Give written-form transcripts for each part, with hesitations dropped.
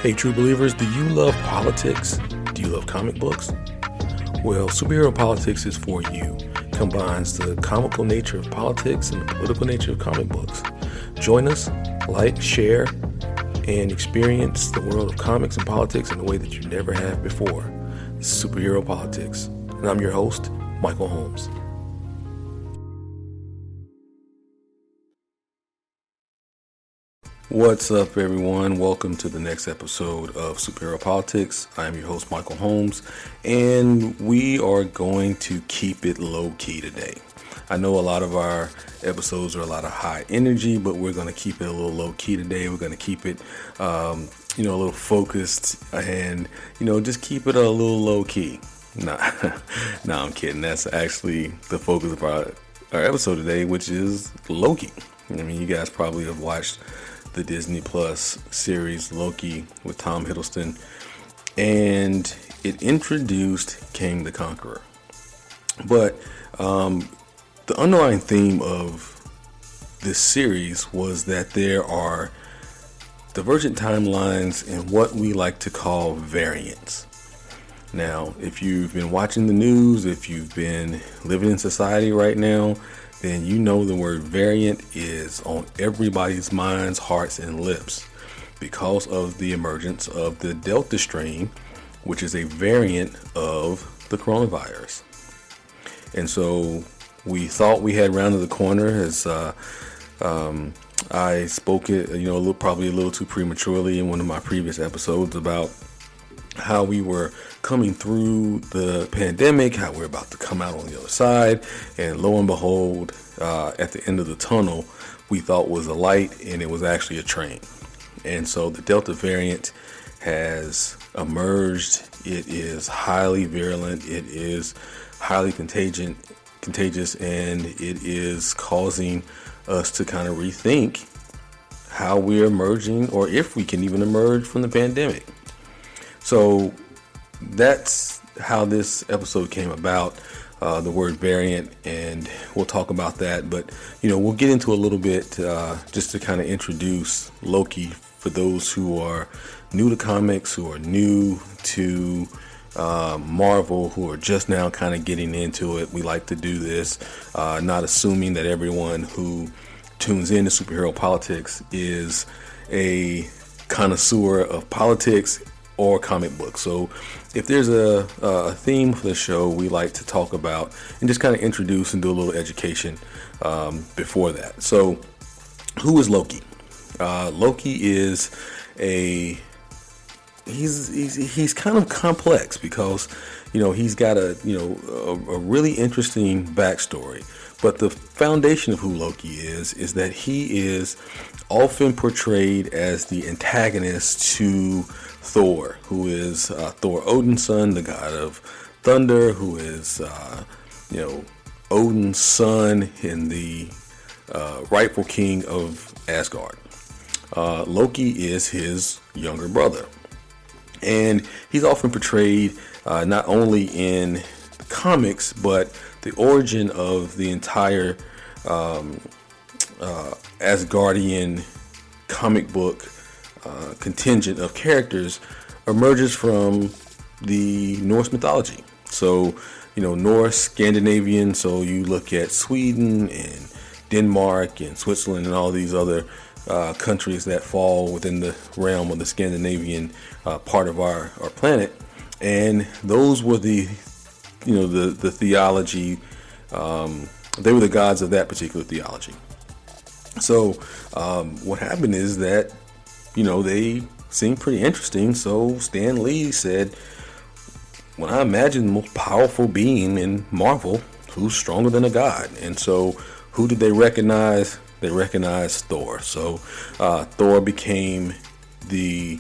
Hey, true believers, do you love politics? Do you love comic books? Well, Superhero Politics is for you. It combines the comical nature of politics and the political nature of comic books. Join us, like, share, and experience the world of comics and politics in a way that you never have before. This is Superhero Politics, and I'm your host, Michael Holmes. What's up, everyone? Welcome to the next episode of Superhero Politics. I'm your host, Michael Holmes, and we are going to keep it low-key today. I know a lot of our episodes are a lot of high energy, but we're going to keep it a little low-key today. We're going to keep it, a little focused and, just keep it a little low-key. Nah, I'm kidding. That's actually the focus of our episode today, which is Loki. I mean, you guys probably have watched the Disney Plus series Loki with Tom Hiddleston, and it introduced King the Conqueror. But the underlying theme of this series was that there are divergent timelines and what we like to call variants. Now, if you've been watching the news, if you've been living in society right now, then you know the word variant is on everybody's minds, hearts, and lips because of the emergence of the Delta strain, which is a variant of the coronavirus. And so we thought we had rounded the corner, as I spoke it, probably a little too prematurely in one of my previous episodes about how we were coming through the pandemic, how we're about to come out on the other side, and lo and behold, at the end of the tunnel, we thought was a light, and it was actually a train. And so the Delta variant has emerged. It is highly virulent. It is highly contagious, and it is causing us to kind of rethink how we're emerging, or if we can even emerge from the pandemic. So that's how this episode came about, the word variant, and we'll talk about that. But, we'll get into a little bit just to kind of introduce Loki for those who are new to comics, who are new to Marvel, who are just now kind of getting into it. We like to do this, not assuming that everyone who tunes into Superhero Politics is a connoisseur of politics or comic books. So if there's a theme for the show, we like to talk about and just kind of introduce and do a little education before that. So who is Loki? Loki is he's kind of complex because he's got a really interesting backstory. But the foundation of who Loki is that he is often portrayed as the antagonist to Thor, who is Thor Odinson, the god of thunder, who is Odin's son and the rightful king of Asgard. Loki is his younger brother, and he's often portrayed not only in the comics, but the origin of the entire Asgardian comic book contingent of characters emerges from the Norse mythology. So, Norse, Scandinavian, so you look at Sweden and Denmark and Switzerland and all these other countries that fall within the realm of the Scandinavian part of our planet. And those were the theology, they were the gods of that particular theology. So what happened is that they seemed pretty interesting. So Stan Lee said, when I imagine the most powerful being in Marvel, who's stronger than a god? And so who did they recognize? They recognized Thor. So Thor became the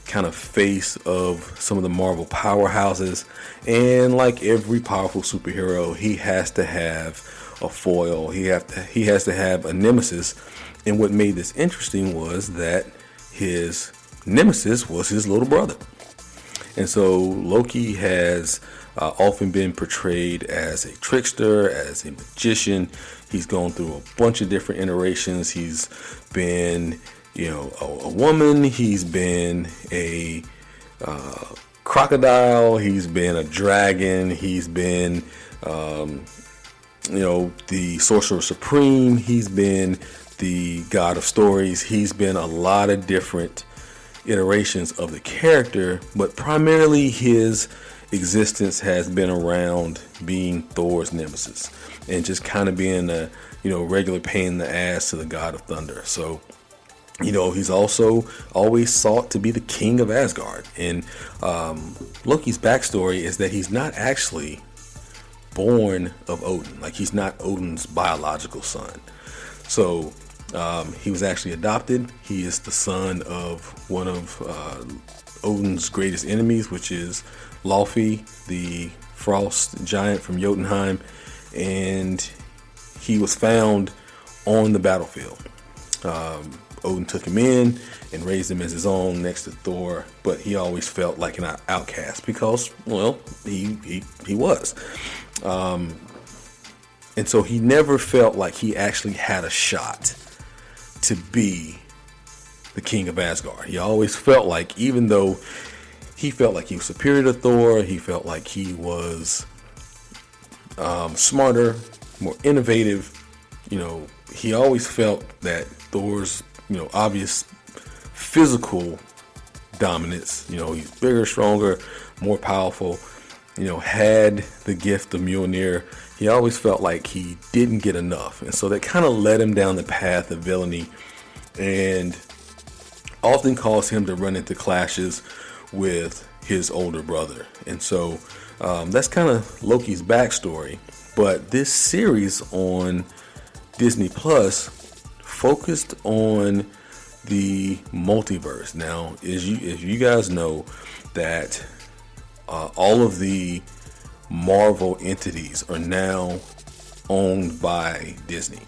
kind of face of some of the Marvel powerhouses. And like every powerful superhero, he has to have a foil. He has to have a nemesis. And what made this interesting was that his nemesis was his little brother. And so Loki has often been portrayed as a trickster, as a magician. He's gone through a bunch of different iterations. He's been a woman. He's been a crocodile. He's been a dragon. He's been, the sorcerer supreme. He's been the god of stories. He's been a lot of different iterations of the character, but primarily his existence has been around being Thor's nemesis and just kind of being a regular pain in the ass to the god of thunder. So he's also always sought to be the king of Asgard. And Loki's backstory is that he's not actually born of Odin. Like, he's not Odin's biological son. So he was actually adopted. He is the son of one of Odin's greatest enemies, which is Laufey, the frost giant from Jotunheim. And he was found on the battlefield. Odin took him in and raised him as his own next to Thor, but he always felt like an outcast because, well, he was. And so he never felt like he actually had a shot to be the king of Asgard. He always felt like, even though he felt like he was superior to Thor, he felt like he was smarter, more innovative, he always felt that Thor's obvious physical dominance, he's bigger, stronger, more powerful, had the gift of Mjolnir. He always felt like he didn't get enough. And so that kind of led him down the path of villainy and often caused him to run into clashes with his older brother. And so that's kind of Loki's backstory. But this series on Disney Plus focused on the multiverse. Now, as you guys know, that all of the Marvel entities are now owned by Disney.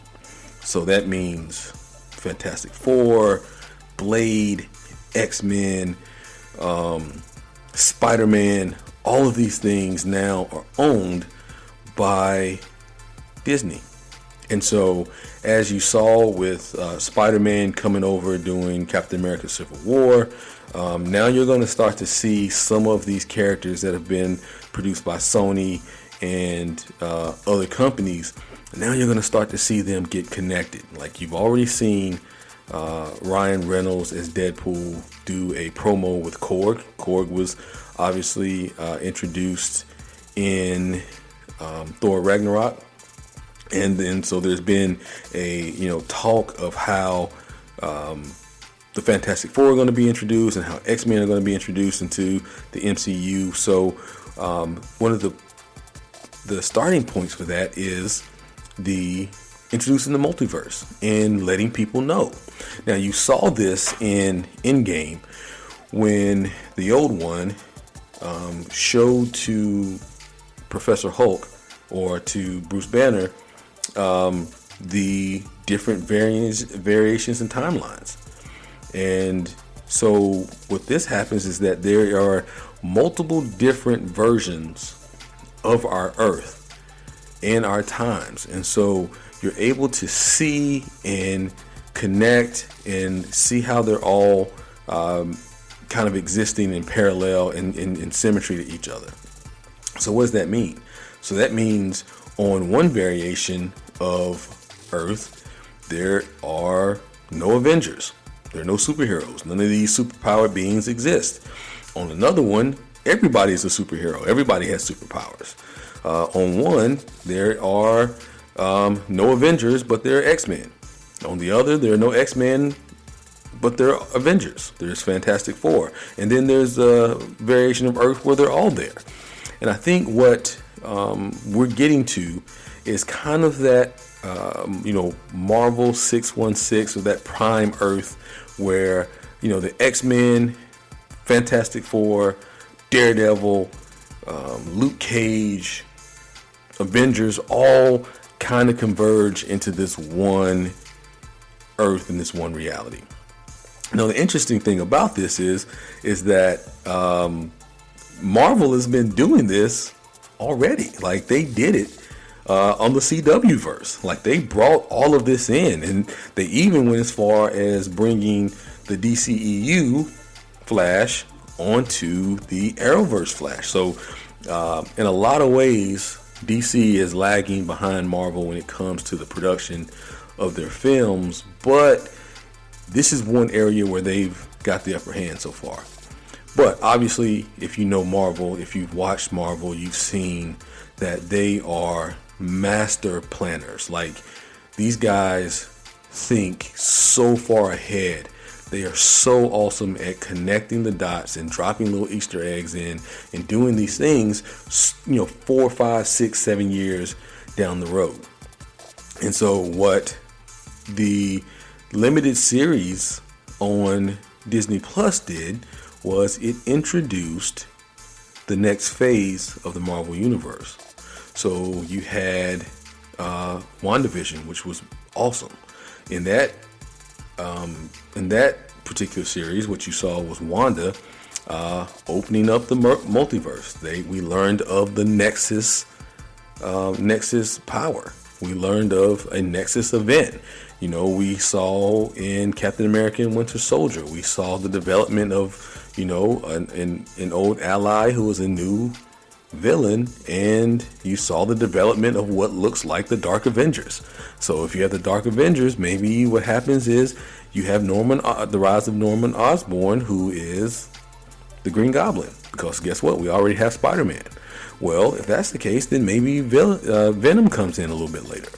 So that means Fantastic Four, Blade, X-Men, Spider-Man, all of these things now are owned by Disney. And so, as you saw with Spider-Man coming over doing Captain America Civil War, now you're going to start to see some of these characters that have been produced by Sony and other companies. Now you're going to start to see them get connected. Like, you've already seen Ryan Reynolds as Deadpool do a promo with Korg. Korg was obviously introduced in Thor Ragnarok. And then so there's been a talk of how the Fantastic Four are going to be introduced and how X-Men are going to be introduced into the MCU. So one of the starting points for that is the introducing the multiverse and letting people know. Now, you saw this in Endgame when the old one showed to Professor Hulk or to Bruce Banner the different variations and timelines. And so what this happens is that there are multiple different versions of our Earth and our times. And so you're able to see and connect and see how they're all kind of existing in parallel and in symmetry to each other. So what does that mean? So that means on one variation of Earth, there are no Avengers. There are no superheroes. None of these superpowered beings exist. On another one, everybody is a superhero. Everybody has superpowers. On one, there are no Avengers, but there are X-Men. On the other, there are no X-Men, but there are Avengers. There's Fantastic Four. And then there's a variation of Earth where they're all there. And I think what we're getting to is kind of that, Marvel 616, or that prime Earth where, the X-Men, Fantastic Four, Daredevil, Luke Cage, Avengers all kind of converge into this one Earth and this one reality. Now, the interesting thing about this is that Marvel has been doing this already. Like, they did it on the CW verse. Like, they brought all of this in, and they even went as far as bringing the DCEU Flash onto the Arrowverse Flash. So in a lot of ways, DC is lagging behind Marvel when it comes to the production of their films, but this is one area where they've got the upper hand so far. But obviously, if you know Marvel, if you've watched Marvel, you've seen that they are master planners. Like, these guys think so far ahead. They are so awesome at connecting the dots and dropping little Easter eggs in and doing these things, 4, 5, 6, 7 years down the road. And so what the limited series on Disney Plus did was it introduced the next phase of the Marvel Universe. So you had WandaVision, which was awesome. In that particular series, what you saw was Wanda opening up the multiverse. We learned of the Nexus power. We learned of a Nexus event. We saw in Captain America and Winter Soldier, we saw the development of, an old ally who was a new villain, and you saw the development of what looks like the Dark Avengers. So if you have the Dark Avengers, maybe what happens is you have the rise of Norman Osborn, who is the Green Goblin, because guess what? We already have Spider-Man. Well, if that's the case, then maybe Venom comes in a little bit later.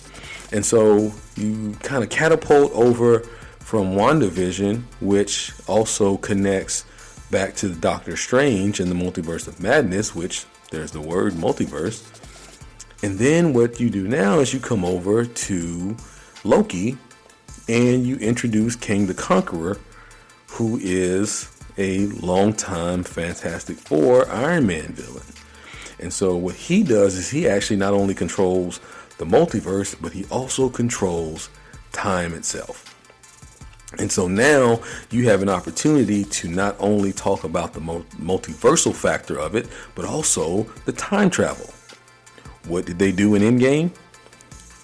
And so you kind of catapult over from WandaVision, which also connects back to the Doctor Strange and the Multiverse of Madness, which there's the word multiverse. And then what you do now is you come over to Loki and you introduce King the Conqueror, who is a longtime Fantastic Four Iron Man villain. And so what he does is he actually not only controls the multiverse, but he also controls time itself. And so now you have an opportunity to not only talk about the multiversal factor of it, but also the time travel. What did they do in Endgame?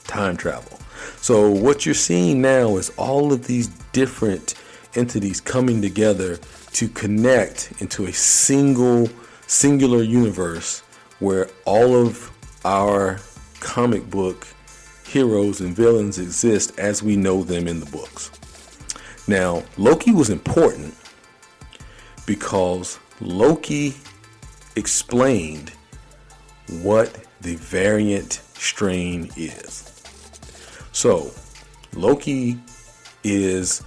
Time travel. So what you're seeing now is all of these different entities coming together to connect into a singular universe where all of our comic book heroes and villains exist as we know them in the books. Now, Loki was important because Loki explained what the variant strain is. So, Loki is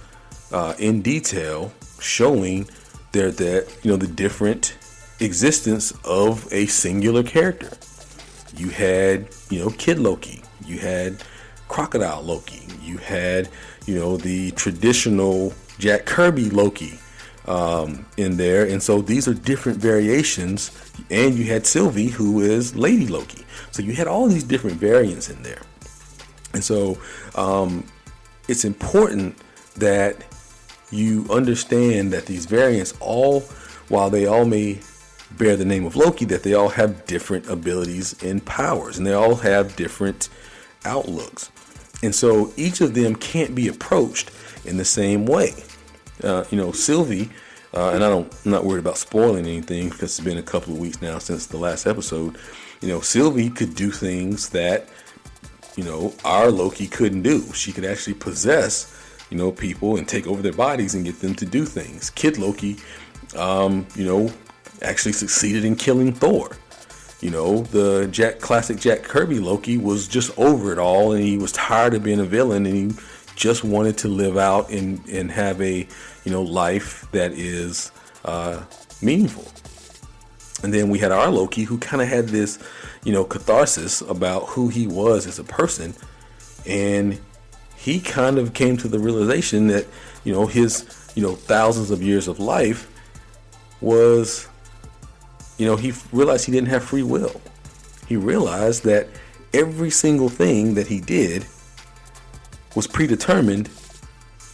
in detail showing the different existence of a singular character. You had, Kid Loki. You had Crocodile Loki. You had, the traditional Jack Kirby Loki in there. And so these are different variations. And you had Sylvie, who is Lady Loki. So you had all these different variants in there. And so it's important that you understand that these variants while they all may bear the name of Loki, that they all have different abilities and powers, and they all have different outlooks. And so each of them can't be approached in the same way. Sylvie, and I'm not worried about spoiling anything because it's been a couple of weeks now since the last episode. Sylvie could do things that, our Loki couldn't do. She could actually possess, people and take over their bodies and get them to do things. Kid Loki, actually succeeded in killing Thor. The classic Jack Kirby Loki was just over it all, and he was tired of being a villain, and he just wanted to live out and have a life that is meaningful. And then we had our Loki, who kind of had this catharsis about who he was as a person, and he kind of came to the realization that his thousands of years of life was, he realized he didn't have free will. He realized that every single thing that he did was predetermined,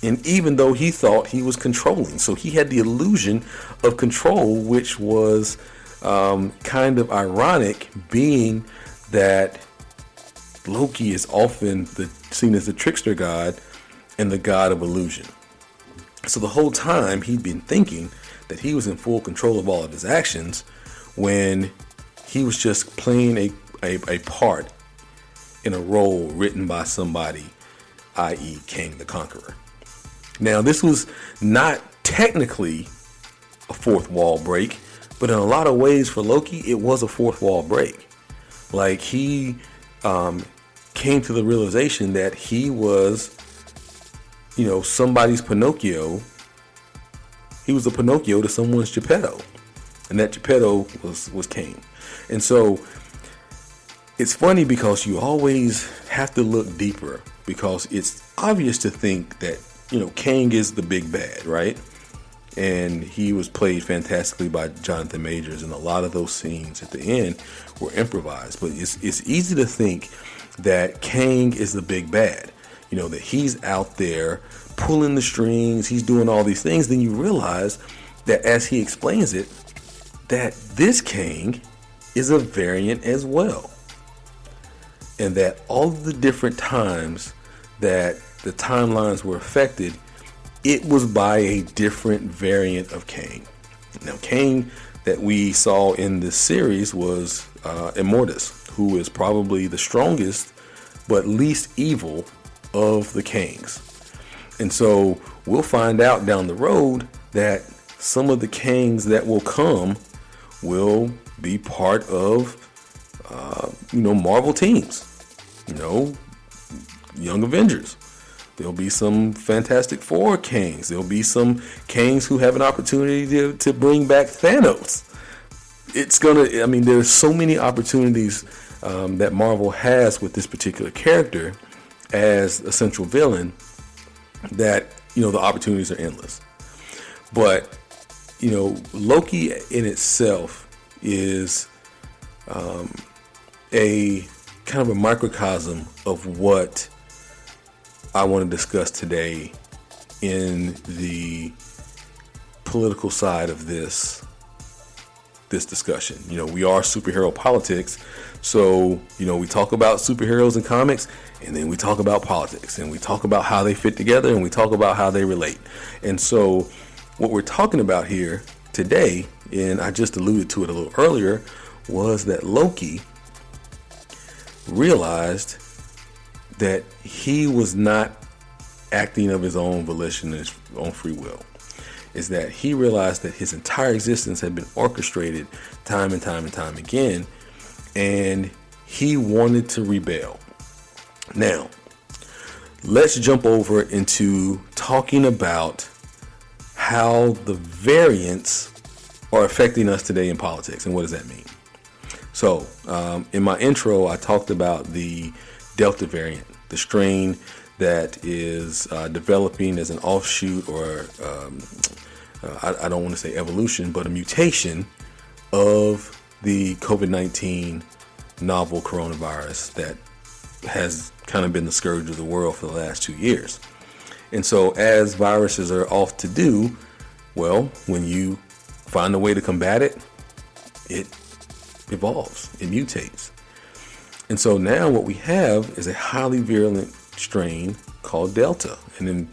and even though he thought he was controlling, so he had the illusion of control, which was kind of ironic, being that Loki is often seen as the trickster god and the god of illusion. So the whole time he'd been thinking that he was in full control of all of his actions when he was just playing a part in a role written by somebody, i.e. Kang the Conqueror. Now, this was not technically a fourth wall break, but in a lot of ways for Loki, it was a fourth wall break. Like, he came to the realization that he was, somebody's Pinocchio. He was a Pinocchio to someone's Geppetto, and that Geppetto was Kang. And so it's funny because you always have to look deeper, because it's obvious to think that, Kang is the big bad, right? And he was played fantastically by Jonathan Majors, and a lot of those scenes at the end were improvised. But it's easy to think that Kang is the big bad, that he's out there pulling the strings, he's doing all these things. Then you realize that as he explains it, that this Kang is a variant as well. And that all of the different times that the timelines were affected, it was by a different variant of Kang. Now, Kang that we saw in this series was Immortus, who is probably the strongest but least evil of the Kangs. And so we'll find out down the road that some of the Kangs that will come will be part of, Marvel teams, Young Avengers. There'll be some Fantastic Four Kangs. There'll be some Kangs who have an opportunity to bring back Thanos. There's so many opportunities that Marvel has with this particular character as a central villain that, the opportunities are endless. But, Loki in itself is a kind of a microcosm of what I want to discuss today in the political side of this discussion. We are superhero politics, so we talk about superheroes in comics, and then we talk about politics, and we talk about how they fit together, and we talk about how they relate. And so what we're talking about here today, and I just alluded to it a little earlier, was that Loki realized that he was not acting of his own volition and his own free will. Is that he realized that his entire existence had been orchestrated time and time and time again, and he wanted to rebel. Now, let's jump over into talking about how the variants are affecting us today in politics, and what does that mean? So, in my intro, I talked about the Delta variant, the strain that is developing as an offshoot, or I don't want to say evolution, but a mutation of the COVID-19 novel coronavirus that has kind of been the scourge of the world for the last 2 years. And so as viruses are off to do, well, when you find a way to combat it, it evolves, it mutates. And so now what we have is a highly virulent strain called Delta. And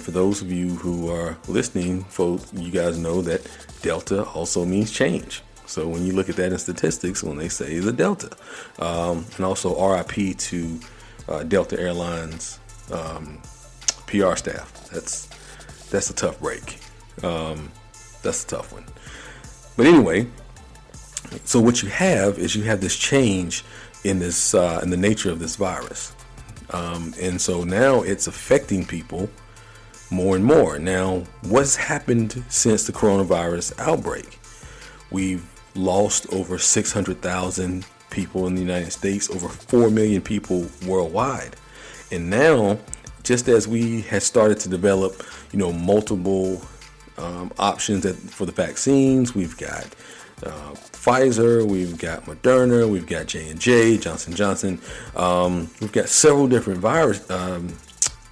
for those of you who are listening, folks, you guys know that Delta also means change. So when you look at that in statistics, when they say the Delta, and also RIP to Delta Airlines PR staff. That's a tough break. That's a tough one. But anyway, so what you have is this change in this in the nature of this virus, and so now it's affecting people more and more. Now, what's happened since the coronavirus outbreak? We've lost over 600,000 people in the United States, over 4 million people worldwide, and now, just as we had started to develop, multiple options for the vaccines, we've got Pfizer, we've got Moderna, we've got J&J, Johnson & Johnson. We've got several different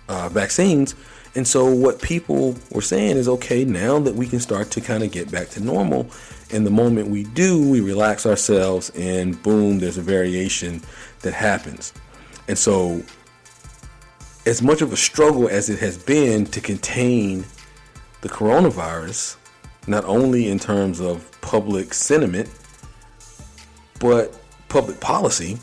vaccines. And so what people were saying is, okay, now that we can start to kind of get back to normal, and the moment we do, we relax ourselves, and boom, there's a variation that happens. And so, as much of a struggle as it has been to contain the coronavirus, not only in terms of public sentiment, but public policy,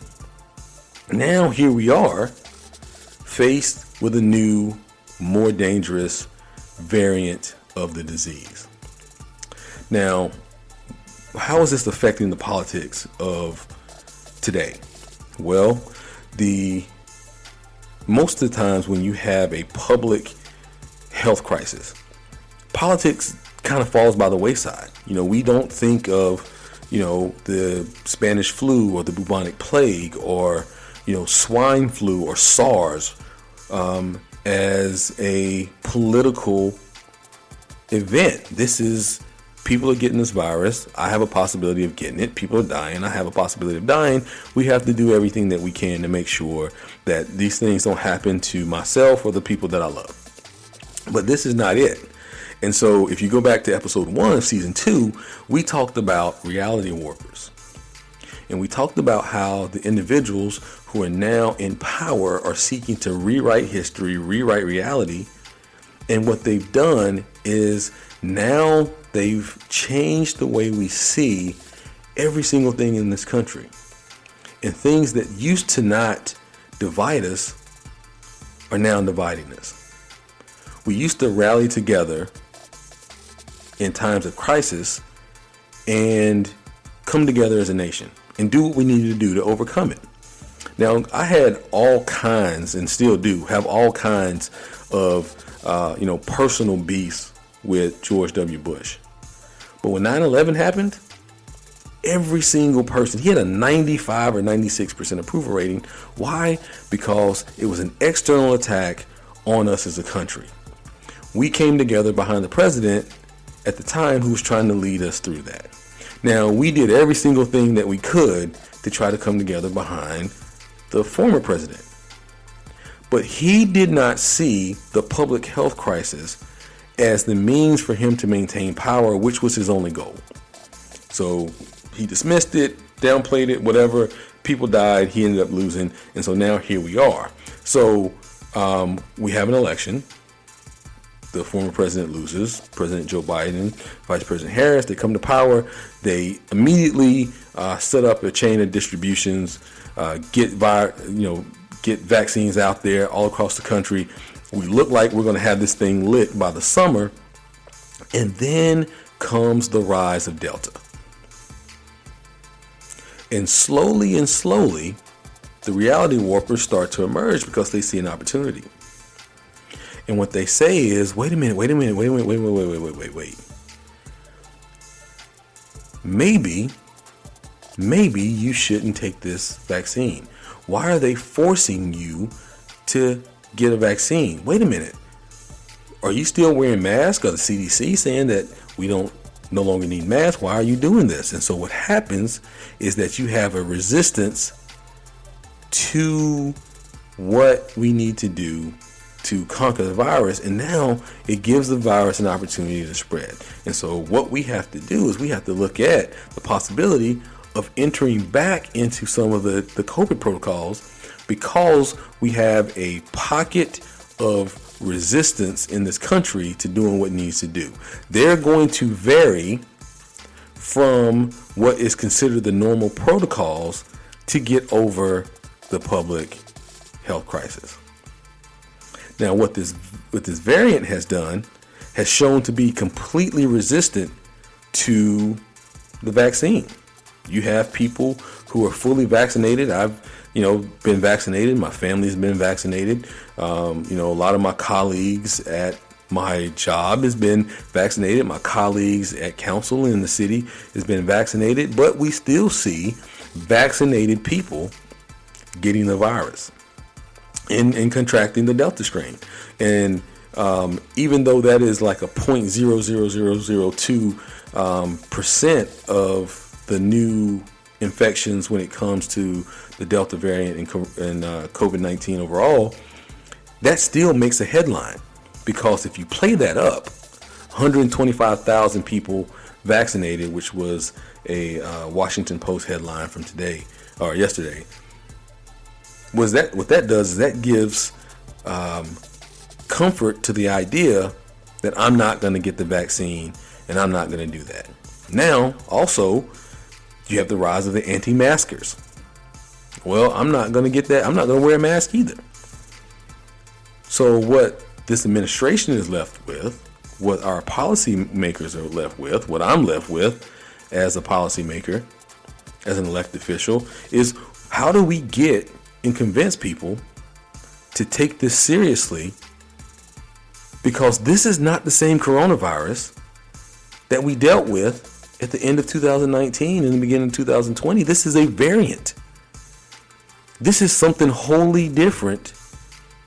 now here we are faced with a new, more dangerous variant of the disease. Now, how is this affecting the politics of today? Well, most of the times when you have a public health crisis, politics kind of falls by the wayside. We don't think of, the Spanish flu or the bubonic plague or, swine flu or SARS as a political event. This is, people are getting this virus. I have a possibility of getting it. People are dying. I have a possibility of dying. We have to do everything that we can to make sure that these things don't happen to myself or the people that I love. But this is not it. And so if you go back to episode 1 of season 2, we talked about reality warpers. And we talked about how the individuals who are now in power are seeking to rewrite history, rewrite reality. And what they've done is now they've changed the way we see every single thing in this country. And things that used to not divide us are now dividing us. We used to rally together in times of crisis and come together as a nation and do what we needed to do to overcome it. Now, I had all kinds, and still do have all kinds of, personal beefs with George W. Bush. But when 9/11 happened, every single person, he had a 95 or 96% approval rating. Why? Because it was an external attack on us as a country. We came together behind the president at the time who was trying to lead us through that. Now, we did every single thing that we could to try to come together behind the former president. But he did not see the public health crisis as the means for him to maintain power, which was his only goal. So he dismissed it, downplayed it, whatever. People died. He ended up losing. And so now here we are. So we have an election. The former president loses. President Joe Biden, Vice President Harris, they come to power. They immediately set up a chain of distributions, get vaccines out there all across the country. We look like we're going to have this thing lit by the summer. And then comes the rise of Delta. And slowly, the reality warpers start to emerge because they see an opportunity. And what they say is, wait a minute. Maybe you shouldn't take this vaccine. Why are they forcing you to get a vaccine? Wait a minute. Are you still wearing masks? Or the CDC saying that we no longer need masks? Why are you doing this? And so what happens is that you have a resistance to what we need to do to conquer the virus, and now it gives the virus an opportunity to spread. And so what we have to do is we have to look at the possibility of entering back into some of the COVID protocols, because we have a pocket of resistance in this country to doing what needs to do. They're going to vary from what is considered the normal protocols to get over the public health crisis. Now, what this variant has done has shown to be completely resistant to the vaccine. You have people who are fully vaccinated. I've, been vaccinated. My family's been vaccinated. A lot of my colleagues at my job has been vaccinated. My colleagues at council in the city has been vaccinated. But we still see vaccinated people getting the virus and contracting the Delta strain. And even though that is like a 0.00002% of the new infections when it comes to the Delta variant and COVID-19 overall, that still makes a headline. Because if you play that up, 125,000 people vaccinated, which was a Washington Post headline from today or yesterday. what that does is that gives comfort to the idea that I'm not going to get the vaccine and I'm not going to do that. Now, also, you have the rise of the anti-maskers. Well, I'm not going to get that. I'm not going to wear a mask either. So what this administration is left with, what our policymakers are left with, what I'm left with as a policymaker, as an elected official, is how do we get and convince people to take this seriously? Because this is not the same coronavirus that we dealt with at the end of 2019 and the beginning of 2020. This is a variant. This is something wholly different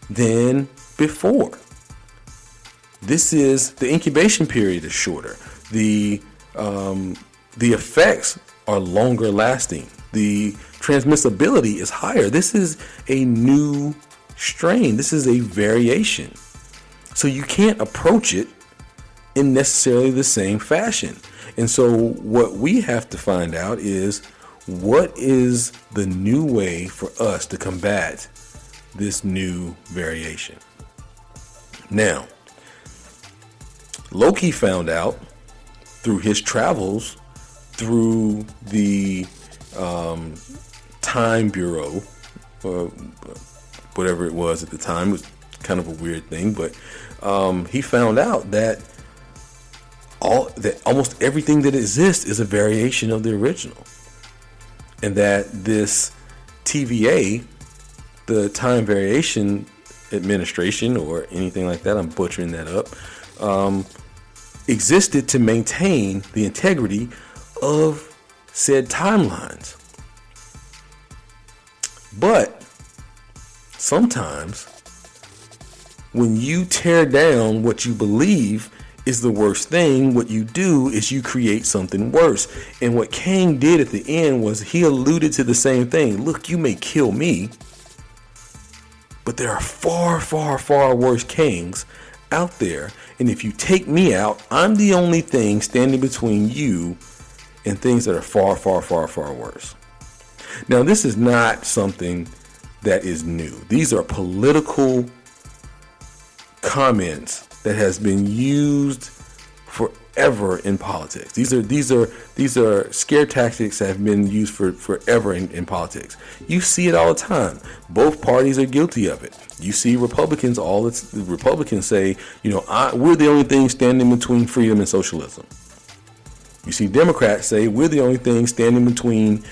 than before. This is, the incubation period is shorter. The effects are longer lasting. The transmissibility is higher. This is a new strain. This is a variation. So you can't approach it in necessarily the same fashion. And so what we have to find out is, what is the new way for us to combat this new variation? Now, Loki found out through his travels through the Time Bureau, or whatever it was at the time. It was kind of a weird thing, but he found out that almost everything that exists is a variation of the original, and that this TVA, the Time Variation Administration, or anything like that, I'm butchering that up, existed to maintain the integrity of said timelines. But sometimes when you tear down what you believe is the worst thing, what you do is you create something worse. And what Kang did at the end was he alluded to the same thing. Look, you may kill me, but there are far, far, far worse Kangs out there. And if you take me out, I'm the only thing standing between you and things that are far, far, far, far worse. Now, this is not something that is new. These are political comments that has been used forever in politics. These are scare tactics that have been used forever in politics. You see it all the time. Both parties are guilty of it. You see Republicans say, we're the only thing standing between freedom and socialism. You see Democrats say, we're the only thing standing between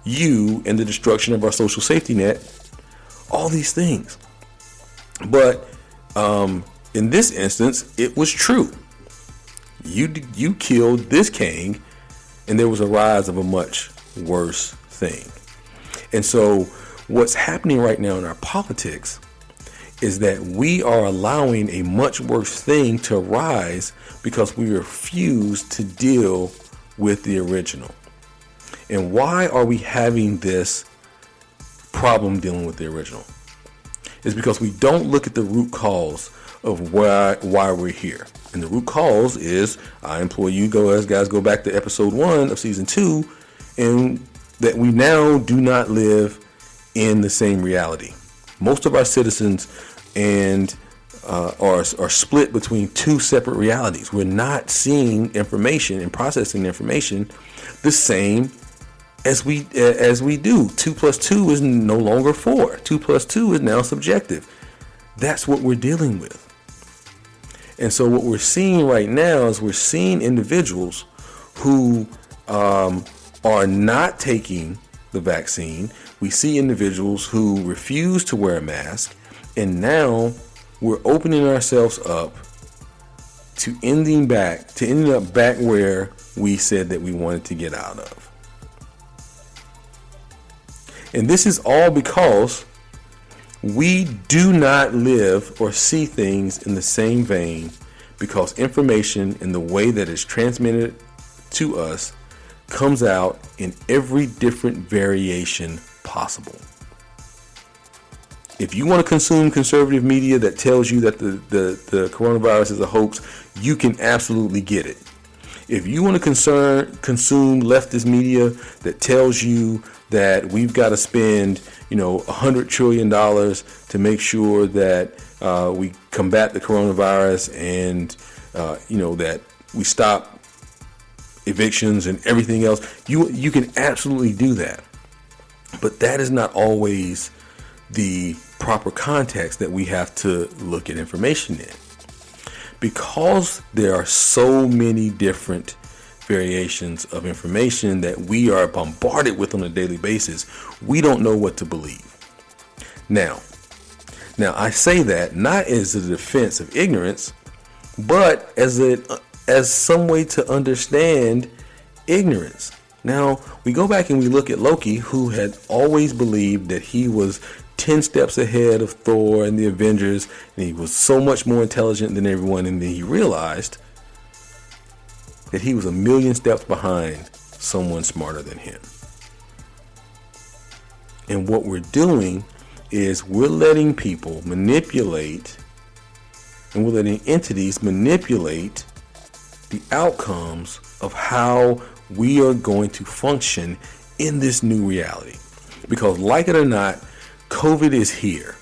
you and the destruction of our social safety net. All these things. But in this instance, it was true. You killed this Kang, and there was a rise of a much worse thing. And so what's happening right now in our politics is that we are allowing a much worse thing to rise because we refuse to deal with the original. And why are we having this problem dealing with the original? It's because we don't look at the root cause of why we're here. And the root cause is, I implore you guys go back to episode 1 of season 2, and that we now do not live in the same reality. Most of our citizens are split between two separate realities. We're not seeing information and processing information the same as we do. 2 plus 2 is no longer 4. 2 plus 2 is now subjective. That's what we're dealing with. And so what we're seeing right now is we're seeing individuals who are not taking the vaccine. We see individuals who refuse to wear a mask. And now we're opening ourselves up to ending up back where we said that we wanted to get out of. And this is all because we do not live or see things in the same vein, because information in the way that it's transmitted to us comes out in every different variation possible. If you want to consume conservative media that tells you that the coronavirus is a hoax, you can absolutely get it. If you want to consume leftist media that tells you that we've got to spend, $100 trillion to make sure that we combat the coronavirus and, that we stop evictions and everything else, you can absolutely do that. But that is not always the proper context that we have to look at information in. Because there are so many different variations of information that we are bombarded with on a daily basis, we don't know what to believe. Now I say that not as a defense of ignorance, but as some way to understand ignorance. Now, we go back and we look at Loki, who had always believed that he was 10 steps ahead of Thor and the Avengers, and he was so much more intelligent than everyone, and then he realized that he was a million steps behind someone smarter than him. And what we're doing is we're letting people manipulate, and we're letting entities manipulate the outcomes of how we are going to function in this new reality. Because like it or not, COVID is here.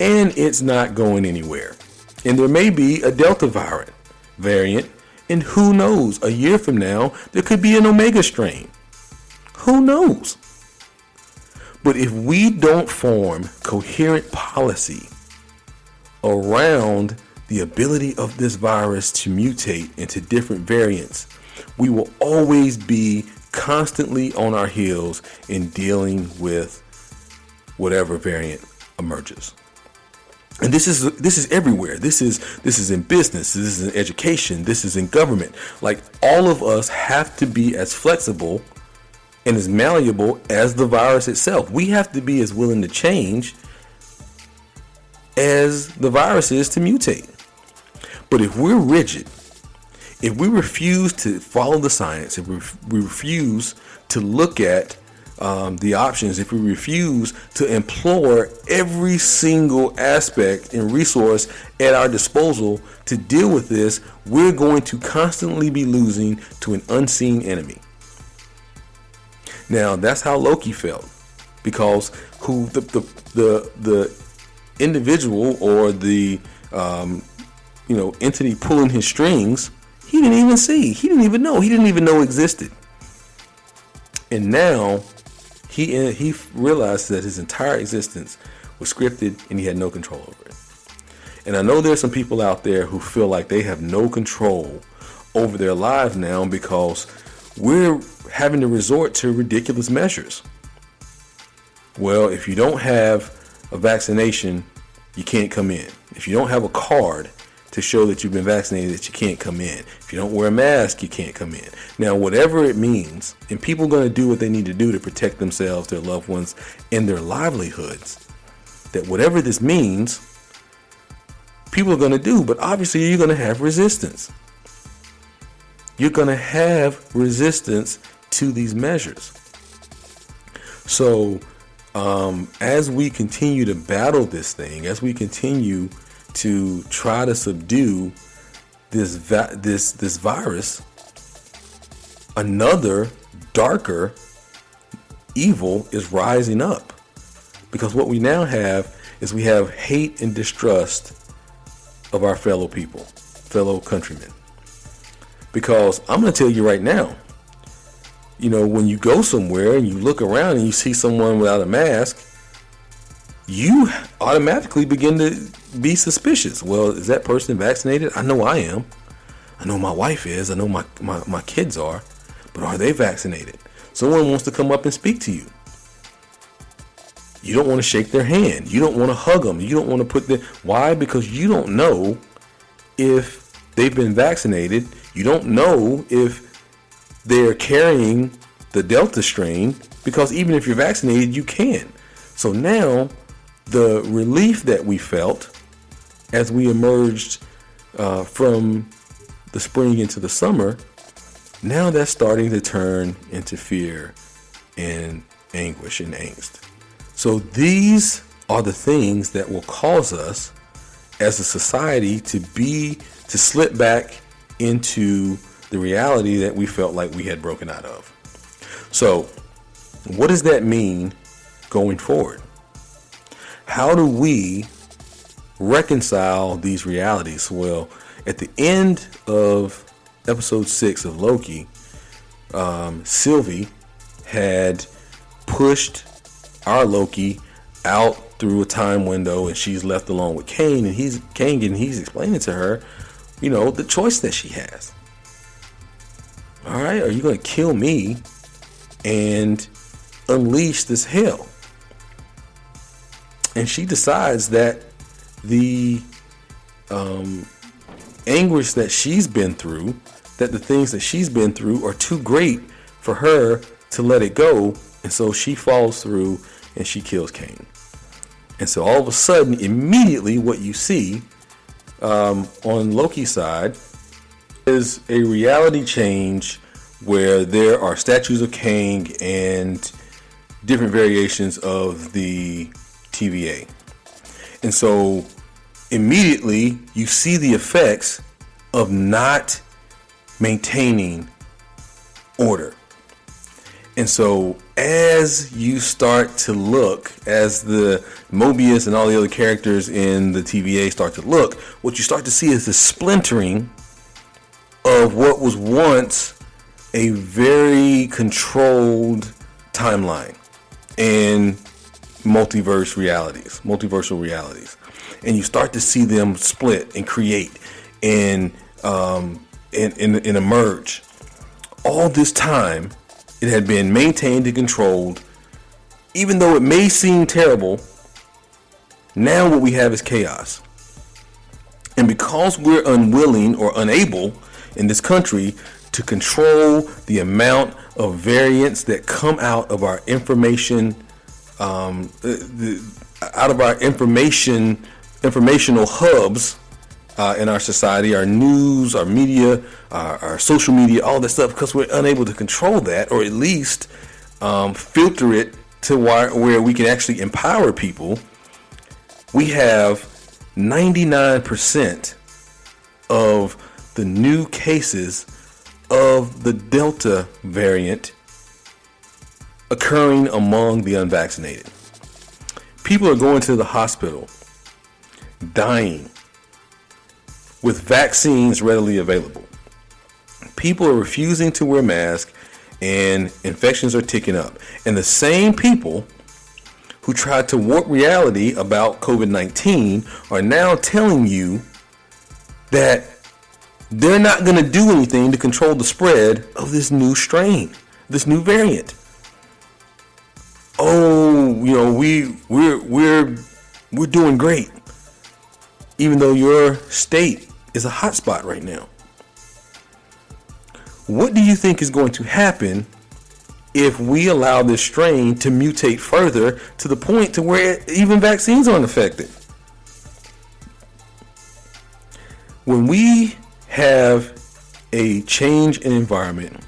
And it's not going anywhere. And there may be a Delta variant. And who knows, a year from now, there could be an Omega strain. Who knows? But if we don't form coherent policy around the ability of this virus to mutate into different variants, we will always be constantly on our heels in dealing with whatever variant emerges. And this is everywhere. This is in business. This is in education. This is in government. Like, all of us have to be as flexible and as malleable as the virus itself. We have to be as willing to change as the virus is to mutate. But if we're rigid, if we refuse to follow the science, if we refuse to look at the options, if we refuse to implore every single aspect and resource at our disposal to deal with this, we're going to constantly be losing to an unseen enemy. Now, that's how Loki felt, because the individual or the entity pulling his strings, he didn't even see. He didn't even know existed. And now he realized that his entire existence was scripted and he had no control over it. And I know there's some people out there who feel like they have no control over their lives now because we're having to resort to ridiculous measures. Well, if you don't have a vaccination, you can't come in. If you don't have a card to show that you've been vaccinated, that you can't come in. If you don't wear a mask, you can't come in. Now, whatever it means, and people are going to do what they need to do to protect themselves, their loved ones, and their livelihoods, that whatever this means, people are going to do. But obviously, you're going to have resistance. You're going to have resistance to these measures. So, as we continue to battle this thing, as we continue to try to subdue this virus, another darker evil is rising up. Because what we now have is we have hate and distrust of our fellow people, fellow countrymen. Because I'm going to tell you right now, when you go somewhere and you look around and you see someone without a mask, you automatically begin to be suspicious. Well, is that person vaccinated? I know I am. I know my wife is. I know my kids are. But are they vaccinated? Someone wants to come up and speak to you. You don't want to shake their hand. You don't want to hug them. You don't want to put them. Why? Because you don't know if they've been vaccinated. You don't know if they're carrying the Delta strain, because even if you're vaccinated, you can. So now the relief that we felt as we emerged from the spring into the summer, now that's starting to turn into fear and anguish and angst. So these are the things that will cause us as a society to slip back into the reality that we felt like we had broken out of. So, what does that mean going forward? How do we reconcile these realities? Well, at the end of episode 6 of Loki, Sylvie had pushed our Loki out through a time window, and she's left alone with Kane, and he's explaining to her, the choice that she has. All right, are you going to kill me and unleash this hell? And she decides that the anguish that she's been through, that the things that she's been through are too great for her to let it go. And so she falls through and she kills Kane. And so all of a sudden, immediately what you see on Loki's side is a reality change where there are statues of Kang and different variations of the TVA. And so immediately you see the effects of not maintaining order. And so as you start to look, as the Mobius and all the other characters in the TVA start to look, what you start to see is the splintering of what was once a very controlled timeline and multiverse realities, multiversal realities. And you start to see them split and create and emerge. All this time, it had been maintained and controlled. Even though it may seem terrible, now what we have is chaos. And because we're unwilling or unable in this country to control the amount of variants that come out of our informational hubs in our society, our news, our media, our social media, all that stuff, because we're unable to control that, or at least filter it to where we can actually empower people. We have 99% of the new cases of the Delta variant occurring among the unvaccinated. People are going to the hospital, dying, with vaccines readily available. People are refusing to wear masks, and infections are ticking up. And the same people who tried to warp reality about COVID-19 are now telling you that they're not going to do anything to control the spread of this new strain, this new variant. Oh, we're doing great, even though your state is a hotspot right now. What do you think is going to happen if we allow this strain to mutate further to the point to where even vaccines aren't effective? When we have a change in environment,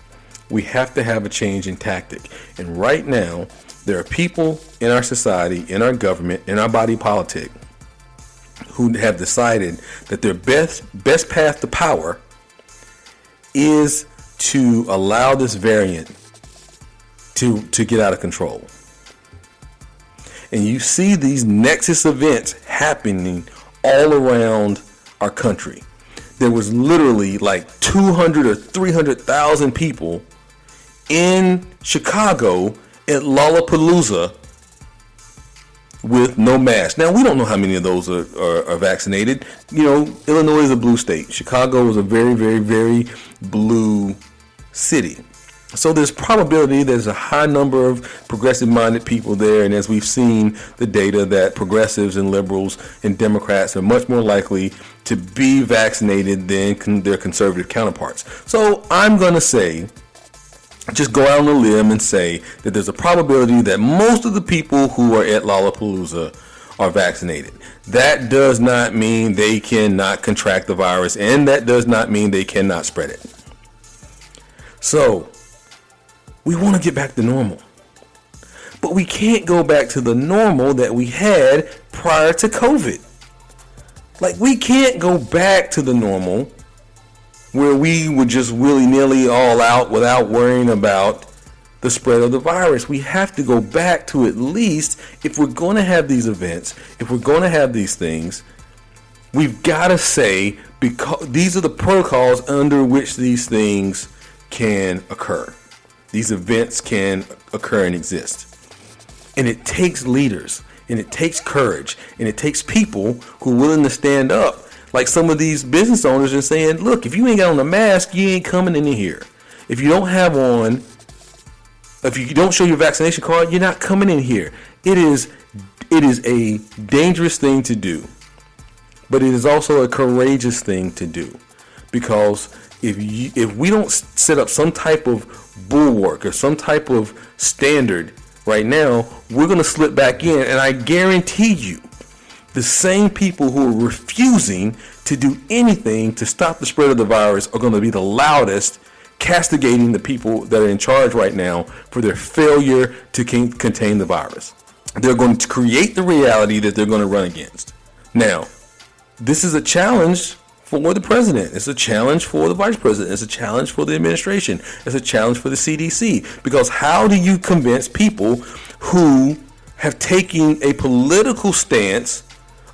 we have to have a change in tactic. And right now, there are people in our society, in our government, in our body politic, who have decided that their best path to power is to allow this variant to get out of control. And you see these nexus events happening all around our country. There was literally like 200 or 300,000 people in Chicago at Lollapalooza with no mask. Now, we don't know how many of those are vaccinated. Illinois is a blue state. Chicago is a very, very, very blue city. So there's probability there's a high number of progressive-minded people there. And as we've seen the data, that progressives and liberals and Democrats are much more likely to be vaccinated than their conservative counterparts. So I'm going to say, just go out on a limb and say that there's a probability that most of the people who are at Lollapalooza are vaccinated. That does not mean they cannot contract the virus, and that does not mean they cannot spread it. So we want to get back to normal, but we can't go back to the normal that we had prior to COVID. Like, we can't go back to the normal where we would just willy-nilly all out without worrying about the spread of the virus. We have to go back to, at least, if we're going to have these events, if we're going to have these things, we've got to say, because these are the protocols under which these things can occur. These events can occur and exist. And it takes leaders, and it takes courage, and it takes people who are willing to stand up, like some of these business owners, and saying, look, if you ain't got on a mask, you ain't coming in here. If you don't have on, if you don't show your vaccination card, you're not coming in here. It is a dangerous thing to do, but it is also a courageous thing to do, because if we don't set up some type of bulwark or some type of standard right now, we're going to slip back in. And I guarantee you, the same people who are refusing to do anything to stop the spread of the virus are going to be the loudest, castigating the people that are in charge right now for their failure to contain the virus. They're going to create the reality that they're going to run against. Now, this is a challenge for the president. It's a challenge for the vice president. It's a challenge for the administration. It's a challenge for the CDC. Because how do you convince people who have taken a political stance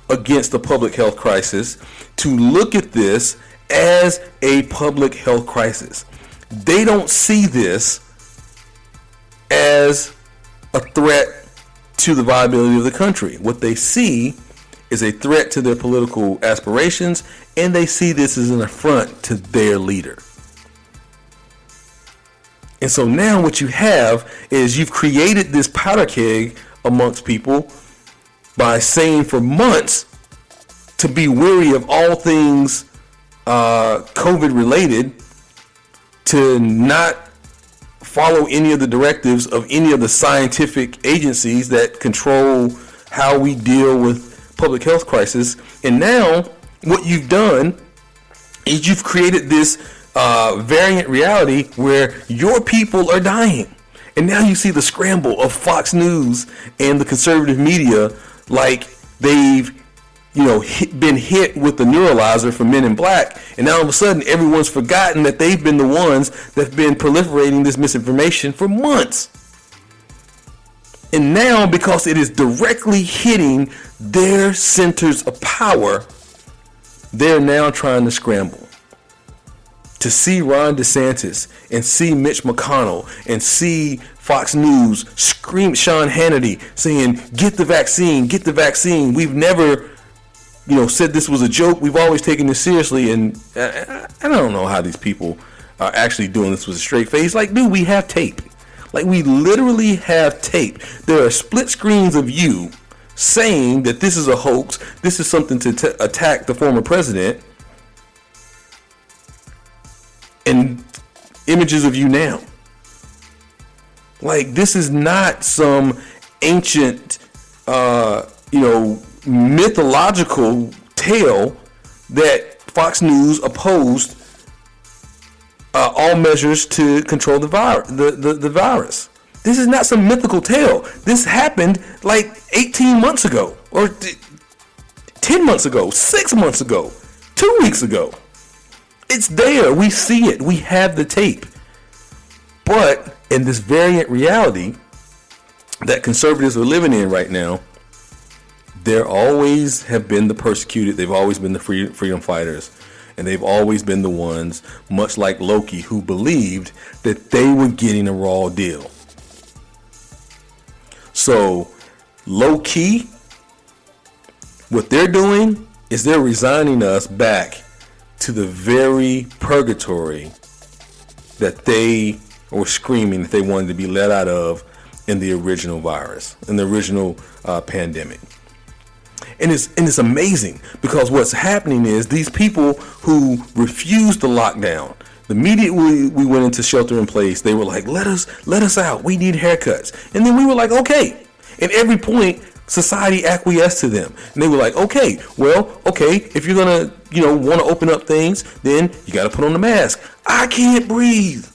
against the public health crisis to look at this as a public health crisis? They don't see this as a threat to the viability of the country. What they see is a threat to their political aspirations, and they see this as an affront to their leader. And so now what you have is you've created this powder keg amongst people by saying for months to be wary of all things COVID related, to not follow any of the directives of any of the scientific agencies that control how we deal with public health crisis. And now what you've done is you've created this variant reality where your people are dying. And now you see the scramble of Fox News and the conservative media, like they've been hit with the neuralizer from Men in Black, and now all of a sudden everyone's forgotten that they've been the ones that have been proliferating this misinformation for months. And now, because it is directly hitting their centers of power, they're now trying to scramble. To see Ron DeSantis and see Mitch McConnell and see Fox News scream, Sean Hannity saying, get the vaccine, get the vaccine. We've never, said this was a joke. We've always taken this seriously. And I don't know how these people are actually doing this with a straight face. Like, dude, we have tape. Like, we literally have tape. There are split screens of you saying that this is a hoax. This is something to attack the former president. And images of you now. Like, this is not some ancient, mythological tale that Fox News opposed all measures to control the virus. This is not some mythical tale. This happened like 18 months ago, or 10 months ago, 6 months ago, 2 weeks ago. It's there. We see it. We have the tape. But in this variant reality that conservatives are living in right now, there always have been the persecuted. They've always been the freedom fighters. And they've always been the ones, much like Loki, who believed that they were getting a raw deal. So, low key, what they're doing is they're resigning us back to the very purgatory that they were screaming that they wanted to be let out of in the original virus, in the original pandemic. And it's amazing, because what's happening is these people who refused the lockdown, immediately we went into shelter in place, they were like, let us out. We need haircuts. And then we were like, okay. At every point, society acquiesced to them. And they were like, okay, if you're going to, want to open up things, then you got to put on the mask. I can't breathe.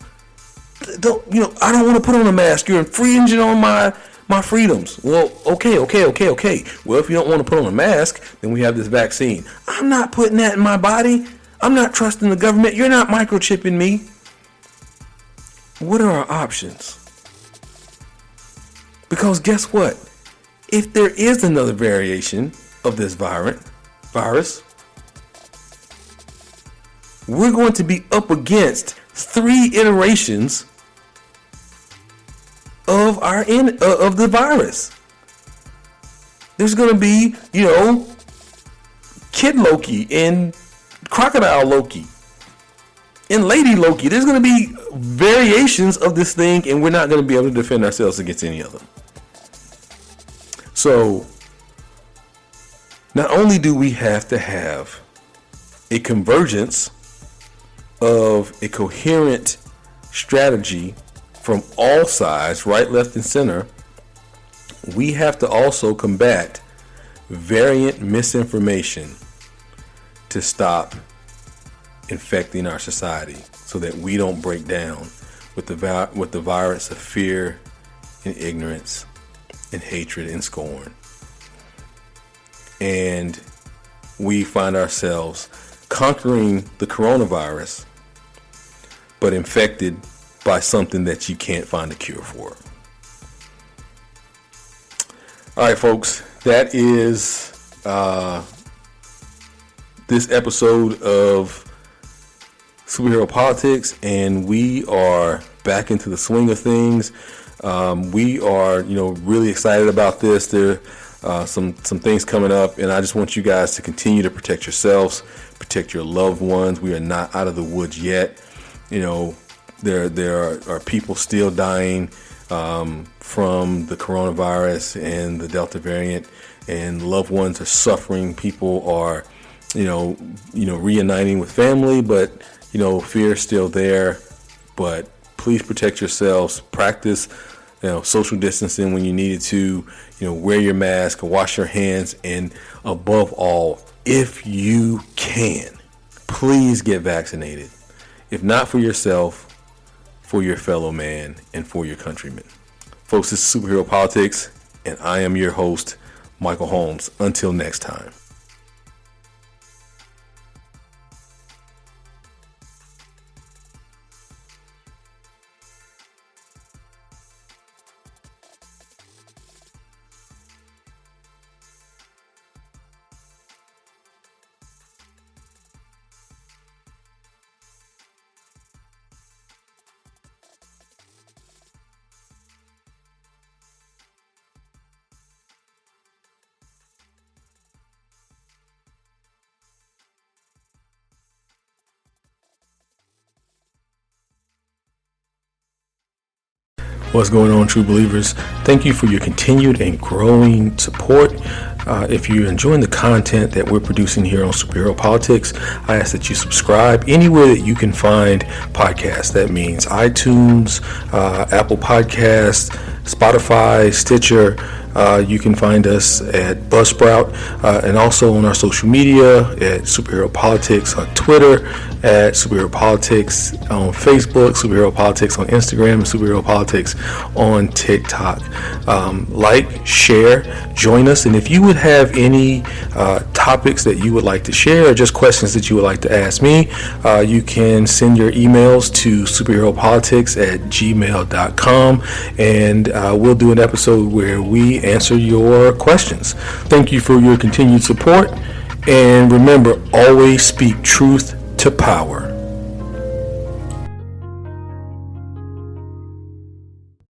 I don't want to put on a mask. You're infringing on my freedoms. Well, okay. Well, if you don't want to put on a mask, then we have this vaccine. I'm not putting that in my body. I'm not trusting the government. You're not microchipping me. What are our options? Because guess what? If there is another variation of this virus, we're going to be up against 3 iterations of the virus. There's going to be, Kid Loki and Crocodile Loki and Lady Loki. There's going to be variations of this thing, and we're not going to be able to defend ourselves against any of them. So, not only do we have to have a convergence of a coherent strategy from all sides, right, left, and center, we have to also combat variant misinformation to stop infecting our society so that we don't break down with the virus of fear and ignorance and hatred and scorn. And we find ourselves conquering the coronavirus, but infected by something that you can't find a cure for. All right, folks, that is this episode of Superhero Politics, and we are back into the swing of things. We are, really excited about this. There are some things coming up, and I just want you guys to continue to protect yourselves, protect your loved ones. We are not out of the woods yet. There are people still dying from the coronavirus and the Delta variant, and loved ones are suffering. People are, reuniting with family, but fear is still there. But please protect yourselves. Practice, social distancing when you need it to. Wear your mask, wash your hands, and above all, if you can, please get vaccinated. If not for yourself, for your fellow man and for your countrymen. Folks, this is Superhero Politics, and I am your host, Michael Holmes. Until next time. What's going on, true believers? Thank you for your continued and growing support. If you're enjoying the content that we're producing here on Superhero Politics, I ask that you subscribe anywhere that you can find podcasts. That means iTunes, Apple Podcasts, Spotify, Stitcher. You can find us at Buzzsprout, and also on our social media at Superhero Politics on Twitter, at Superhero Politics on Facebook, Superhero Politics on Instagram, and Superhero Politics on TikTok. Like, share, join us, and if you would have any topics that you would like to share or just questions that you would like to ask me, you can send your emails to superheropolitics@gmail.com, and we'll do an episode where we answer your questions. Thank you for your continued support, and remember, always speak truth to power.